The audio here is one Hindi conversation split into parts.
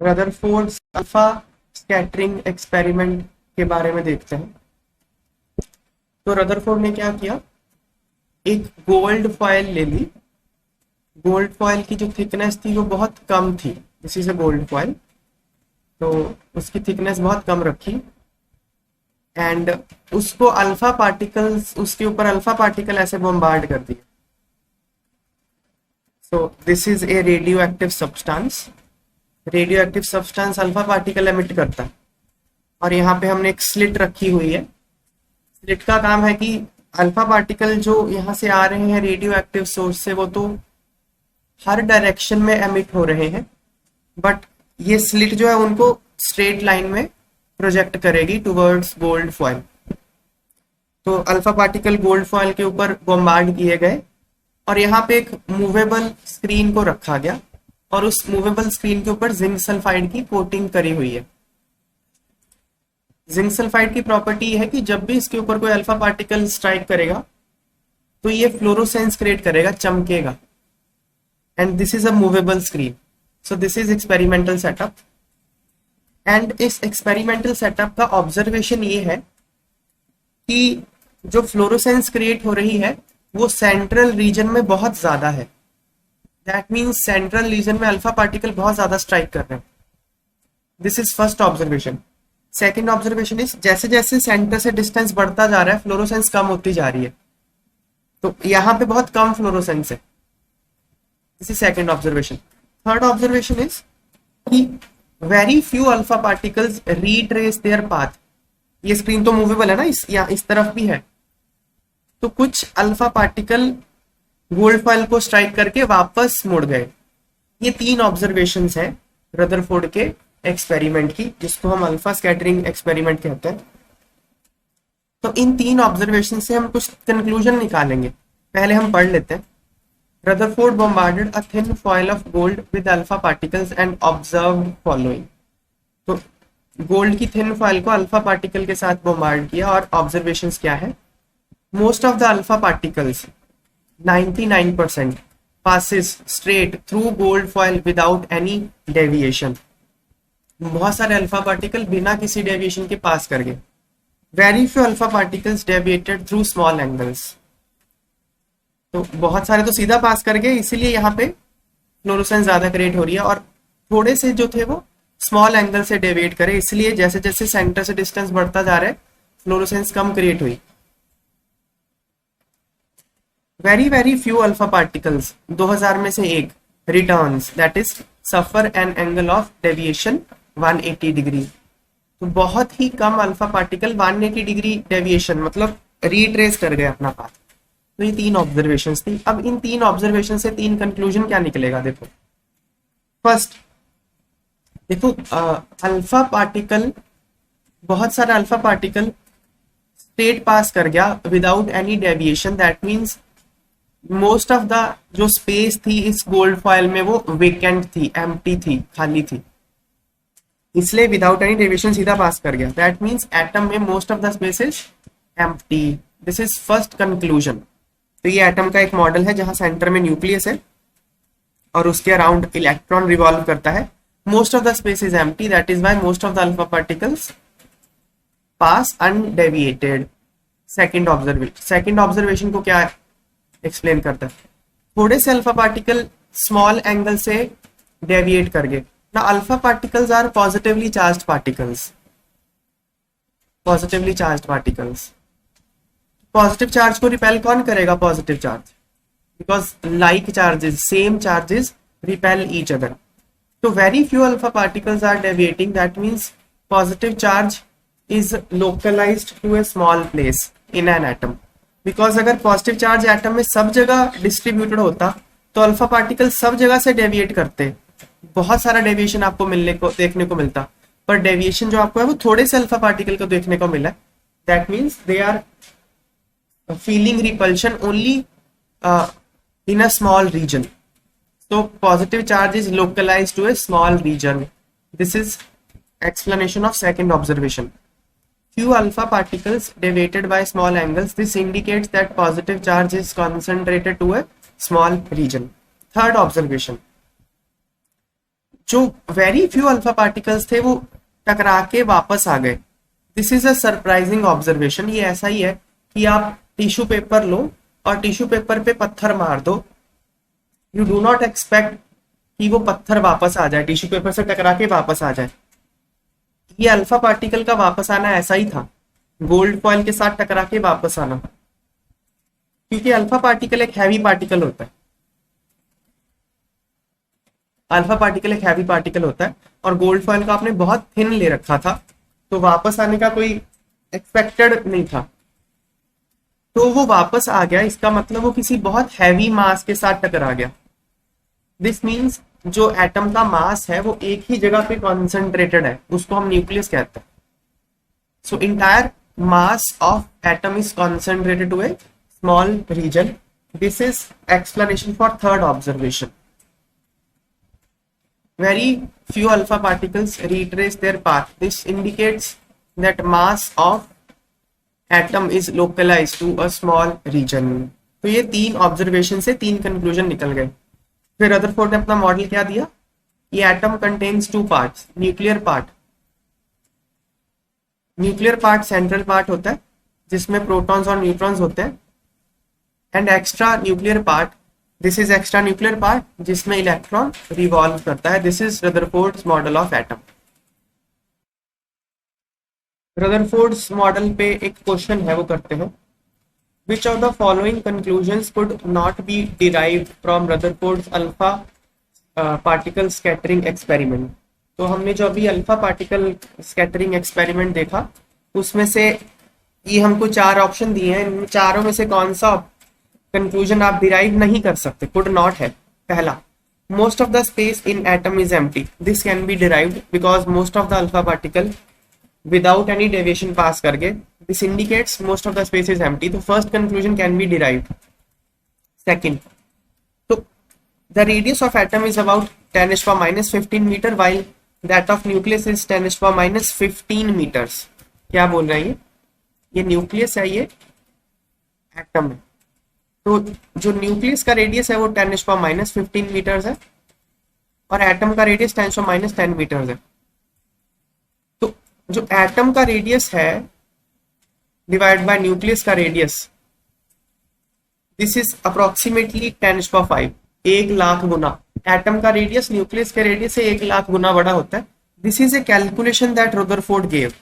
रदरफोर्ड अल्फा स्कैटरिंग एक्सपेरिमेंट के बारे में देखते हैं। तो रदरफोर्ड ने क्या किया, एक गोल्ड फॉयल ले ली। गोल्ड फॉयल की जो थिकनेस थी वो बहुत कम थी, this is a gold foil. तो उसकी थिकनेस बहुत कम रखी एंड उसको अल्फा पार्टिकल्स, उसके ऊपर अल्फा पार्टिकल ऐसे बॉम्बार्ड कर दिए। सो this is a radio active substance. Radio active substance alpha particle emit करता है। और यहाँ पे हमने एक स्लिट रखी हुई है। स्लिट का काम है कि अल्फा पार्टिकल जो यहाँ से आ रहे हैं रेडियो एक्टिव सोर्स से, वो तो हर डायरेक्शन में एमिट हो रहे हैं, बट ये स्लिट जो है उनको स्ट्रेट लाइन में प्रोजेक्ट करेगी टुवर्ड्स गोल्ड फॉयल। तो अल्फा पार्टिकल गोल्ड फॉयल के ऊपर बॉम्बार्ड किए गए और यहाँ पे एक मूवेबल स्क्रीन को रखा गया और उस मूवेबल स्क्रीन के ऊपर जिंक सल्फाइड की कोटिंग करी हुई है। जिंक सल्फाइड की प्रॉपर्टी है कि जब भी इसके ऊपर कोई अल्फा पार्टिकल स्ट्राइक करेगा तो ये फ्लोरोसेंस क्रिएट करेगा, चमकेगा। And this is a movable screen. So this is experimental setup. And इस एक्सपेरिमेंटल सेटअप का ऑब्जर्वेशन ये है कि जो फ्लोरोसेंस क्रिएट हो रही है वो सेंट्रल रीजन में बहुत ज्यादा है। दैट मीन्स सेंट्रल रीजन में अल्फा पार्टिकल बहुत ज्यादा स्ट्राइक कर रहे हैं। This is first observation. Second observation is जैसे जैसे सेंटर से डिस्टेंस बढ़ता जा रहा है फ्लोरोसेंस कम होती जा रही है। तो यहाँ पे बहुत कम फ्लोरोसेंस है। This is second observation. Third observation is कि very few alpha particles retrace their path. ये स्क्रीन तो मूवेबल है ना, इस तरफ भी है। तो कुछ अल्फा पार्टिकल गोल्ड फॉयल को स्ट्राइक करके वापस मुड़ गए। ये तीन ऑब्जर्वेशंस हैं रदरफोर्ड के एक्सपेरिमेंट की, जिसको हम अल्फा स्कैटरिंग एक्सपेरिमेंट कहते हैं। तो इन तीन ऑब्जर्वेशन से हम कुछ कंक्लूजन निकालेंगे। पहले हम पढ़ लेते हैं। Rutherford bombarded a thin foil of gold with alpha particles and observed following। तो गोल्ड की थिन फॉयल को अल्फा पार्टिकल के साथ बॉम्बार्ड किया और ऑब्जर्वेशंस क्या है। Most of the alpha particles 99% passes straight through gold foil without any deviation। बहुत सारे अल्फा पार्टिकल बिना किसी डेविएशन के पास कर गए। Very few alpha particles deviated through small angles. तो बहुत सारे तो सीधा पास कर गए, इसीलिए यहाँ पे फ्लोरोसेंस ज्यादा क्रिएट हो रही है। और थोड़े से जो थे वो स्मॉल एंगल से डेविएट करे, इसलिए जैसे जैसे सेंटर से डिस्टेंस बढ़ता जा रहा है फ्लोरोसेंस कम क्रिएट हुई। Very very few alpha particles 2000 में से एक returns, that is suffer an angle of deviation 180 degree. तो बहुत ही कम अल्फा पार्टिकल 180 डिग्री डेविएशन मतलब रीट्रेस कर गए अपना पाथ। तो ये तीन ऑब्जर्वेशंस थी। अब इन तीन ऑब्जर्वेशन से तीन कंक्लूजन क्या निकलेगा, देखो। फर्स्ट देखो, अल्फा पार्टिकल, बहुत सारा अल्फा पार्टिकल स्ट्रेट पास कर गया without any deviation. That means most of the जो स्पेस थी इस गोल्ड फॉयल में वो वेकेंट थी, एम्प्टी थी, खाली थी, इसलिए विदाउट एनी डेविएशन सीधा पास कर गया। दैट मीन्स एटम में most of the space is empty. This is first conclusion. तो ये एटम का एक मॉडल है जहां सेंटर में न्यूक्लियस है और उसके अराउंड इलेक्ट्रॉन रिवॉल्व करता है। Most of the space is empty, that is why most of the alpha particles pass undeviated. Second observation को क्या एक्सप्लेन करता है, थोड़े से अल्फा पार्टिकल स्मॉल एंगल से डेविएट कर गए ना। Alpha particles are positively charged particles. Positive charge को रिपेल कौन करेगा, positive charge, because like charges, same charges repel each other. तो very few alpha particles are deviating, that means positive charge is localised to a small place in an atom. Because अगर पॉजिटिव चार्ज एटम में सब जगह डिस्ट्रीब्यूटेड होता तो अल्फा पार्टिकल सब जगह से डेविएट करते, बहुत सारा डेविएशन आपको देखने को मिलता। पर डेविएशन जो आपको है वो थोड़े से अल्फा पार्टिकल को देखने को मिला। That means they are feeling repulsion only in a small region. So positive charge is localized to a small region. This is explanation of second observation. Few alpha particles deviated by small angles. This indicates that positive charge is concentrated to a small region. Third observation. जो वेरी फ्यू अल्फा पार्टिकल्स थे वो टकरा के वापस आ गए। This is a surprising observation. ये ऐसा ही है कि आप टिश्यू पेपर लो और टिश्यू पेपर पे पत्थर मार दो, यू डू नॉट एक्सपेक्ट कि वो पत्थर वापस आ जाए, टिश्यू पेपर से टकरा के वापस आ जाए। ये अल्फा पार्टिकल का वापस आना ऐसा ही था, गोल्ड फॉइल के साथ टकरा के वापस आना, क्योंकि अल्फा पार्टिकल एक हैवी पार्टिकल होता है। अल्फा पार्टिकल एक हैवी पार्टिकल होता है और गोल्ड फॉइल का आपने बहुत थिन ले रखा था, तो वापस आने का कोई एक्सपेक्टेड नहीं था, तो वो वापस आ गया। इसका मतलब वो किसी बहुत हैवी मास के साथ टकरा गया। दिस मीन्स जो एटम का मास है वो एक ही जगह पे कॉन्सेंट्रेटेड है, उसको हम न्यूक्लियस कहते हैं। सो entire mass of atom is concentrated to a small region. This is explanation for third observation. Very few alpha particles retrace their path. This indicates that mass of atom is localized to a small region. तो ये 3 ऑब्जर्वेशन से 3 कंक्लूजन निकल गए। फिर रदरफोर्ड ने अपना मॉडल क्या दिया? ये atom contains 2 parts, nuclear part. Nuclear part central part होता है जिसमें प्रोटॉन्स और न्यूट्रॉन्स होते हैं, and extra nuclear part, this is extra nuclear part जिसमें इलेक्ट्रॉन रिवॉल्व करता है। This is Rutherford's model of atom. Rutherford's model पे एक क्वेश्चन है, वो करते हैं। Which of the following conclusions could not be derived from Rutherford's alpha particle scattering experiment. तो हमने जो अभी अल्फा पार्टिकल स्कैटरिंग एक्सपेरिमेंट देखा, उसमें से ये हमको 4 ऑप्शन दिए हैं, इन चारों में से कौन सा कंक्लूजन आप डिराइव नहीं कर सकते, कुड नॉट है? पहला, most of the space in atom is empty. This can be derived because most of the alpha particle without any deviation pass करके, this indicates most of the space is empty. तो first conclusion can be derived. Second, तो the radius of atom is about 10⁻⁻15 metre while that of nucleus is 10⁻⁻15 meters। क्या बोल रहे हैं? ये न्यूक्लियस है, ये एटम है। तो जो न्यूक्लियस का रेडियस है वो 10⁻⁻15 मीटर्स है और एटम का रेडियस 10⁻10 मीटर्स है। तो जो एटम का रेडियस है डिवाइड बाय न्यूक्लियस का radius, this is approximately 10⁵, 1,00,000 Guna. Atom का रेडियस न्यूक्लियस के रेडियस से 1,00,000 गुना बड़ा होता है। This is a calculation that Rutherford gave.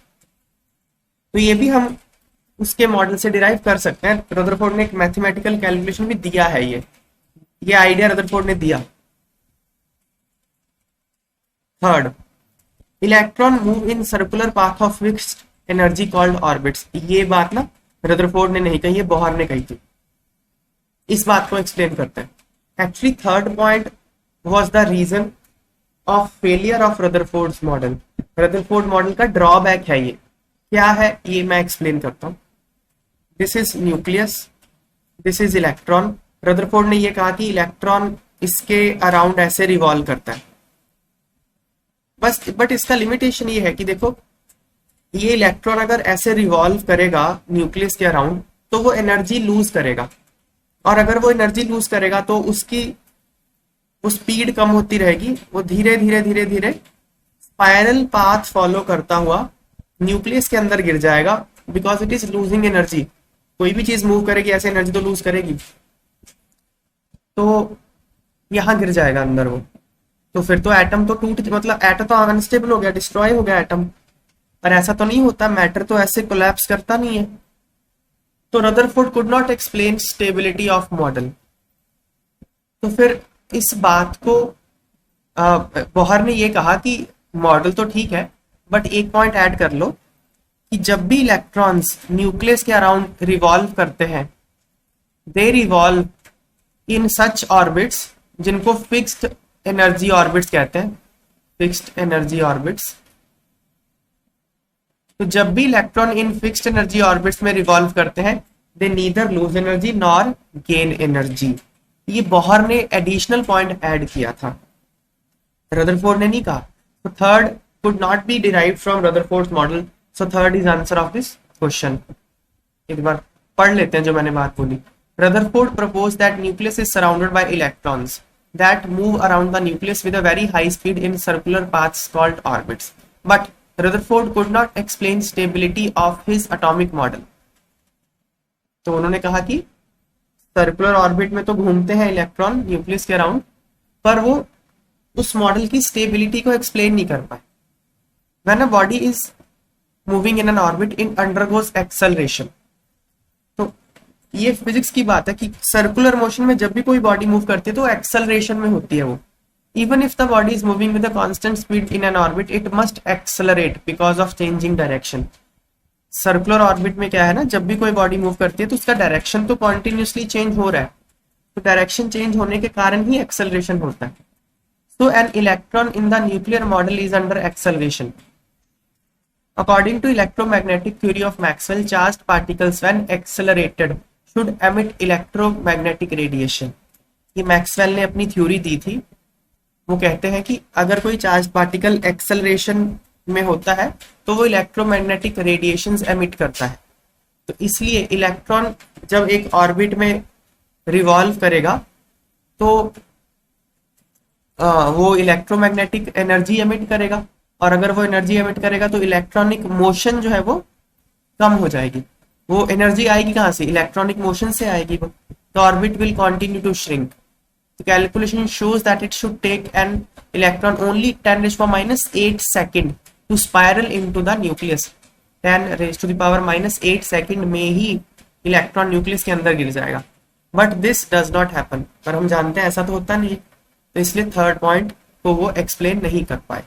तो ये भी हम उसके मॉडल से डिराइव कर सकते हैं। रदरफोर्ड ने एक मैथमेटिकल कैलकुलेशन भी दिया है, ये आइडिया रदरफोर्ड ने दिया। Third, electron move in circular path of fixed energy called orbits. ये बात ना रदरफोर्ड ने नहीं कही, ये बोहर ने कही थी। इस बात को एक्सप्लेन करते हैं। Actually third point was the reason of failure of Rutherford's model। Rutherford model का ड्रॉबैक है। ये क्या है ये मैं एक्सप्लेन करता हूँ। This is nucleus, this is electron. Rutherford ने ये कहा कि इलेक्ट्रॉन इसके अराउंड ऐसे रिवॉल्व करता है बस, बट इसका लिमिटेशन ये है कि देखो, ये इलेक्ट्रॉन अगर ऐसे रिवॉल्व करेगा न्यूक्लियस के अराउंड तो वो एनर्जी लूज करेगा, और अगर वो एनर्जी लूज करेगा तो उसकी वो स्पीड कम होती रहेगी। वो धीरे धीरे धीरे धीरे स्पाइरल पाथ फॉलो करता हुआ न्यूक्लियस के अंदर गिर जाएगा, because it is losing energy. कोई भी चीज मूव करेगी ऐसे एनर्जी तो लूज करेगी, तो यहां गिर जाएगा अंदर वो। तो फिर तो एटम तो टूट, मतलब एटम तो अनस्टेबल हो गया, डिस्ट्रॉय हो गया एटम। पर ऐसा तो नहीं होता, मैटर तो ऐसे कोलैप्स करता नहीं है। तो Rutherford could not explain stability of model. तो फिर इस बात को बोहर ने ये कहा कि मॉडल तो ठीक है, बट एक पॉइंट ऐड कर लो कि जब भी इलेक्ट्रॉन्स न्यूक्लियस के अराउंड रिवॉल्व करते हैं, they revolve in such orbits जिनको फिक्स्ड एनर्जी ऑर्बिट्स कहते हैं, फिक्स्ड एनर्जी ऑर्बिट्स। तो जब भी electron in fixed energy orbits में रिवॉल्व करते हैं, they neither lose energy nor gain energy. ये बोहर ने एडिशनल पॉइंट ऐड किया था, रदरफोर्ड ने नहीं कहा। तो third could not be derived from Rutherford's model. So third is answer of this question. एक बार पढ़ लेते हैं जो मैंने बात बोली। Rutherford propose that nucleus is surrounded by electrons. that move around the nucleus with a very high speed in circular paths called orbits. But Rutherford could not explain stability of his atomic model. तो उन्होंने कहा कि सर्कुलर ऑर्बिट में तो घूमते हैं इलेक्ट्रॉन न्यूक्लियस के अराउंड, पर वो उस मॉडल की स्टेबिलिटी को एक्सप्लेन नहीं कर पाए. When a body is moving in an orbit, it undergoes acceleration. तो ये फिजिक्स की बात है कि सर्कुलर मोशन में जब भी कोई बॉडी मूव करती है तो एक्सेलरेशन में होती है वो. Even if the body is moving with a constant speed in an orbit, it must accelerate because of changing direction. Circular orbit में क्या है ना, जब भी कोई बॉडी मूव करती है तो उसका डायरेक्शन तो कॉन्टिन्यूसली चेंज हो रहा है, तो डायरेक्शन चेंज होने के कारण ही एक्सेलरेशन होता है. So an electron in the nuclear model is under acceleration. According to electromagnetic theory of Maxwell, charged particles when accelerated should emit electromagnetic radiation. ये मैक्सवेल ने अपनी थ्योरी दी थी. वो कहते हैं कि अगर कोई चार्ज पार्टिकल एक्सेलरेशन में होता है तो वो इलेक्ट्रोमैग्नेटिक रेडिएशंस एमिट करता है. तो इसलिए इलेक्ट्रॉन जब एक ऑर्बिट में रिवॉल्व करेगा तो वो इलेक्ट्रोमैग्नेटिक एनर्जी एमिट करेगा, और अगर वो एनर्जी एमिट करेगा तो इलेक्ट्रॉनिक मोशन जो है वो कम हो जाएगी. वो एनर्जी आएगी कहाँ से, इलेक्ट्रॉनिक मोशन से आएगी वो. तो orbit will continue to shrink. The calculation shows that it should take an electron only 10⁻⁸ second to spiral into the nucleus. 10⁻⁸ second में ही इलेक्ट्रॉन न्यूक्लियस के अंदर गिर जाएगा. But this does not happen. पर हम जानते हैं ऐसा तो होता नहीं है, तो इसलिए थर्ड पॉइंट को वो एक्सप्लेन नहीं कर पाए.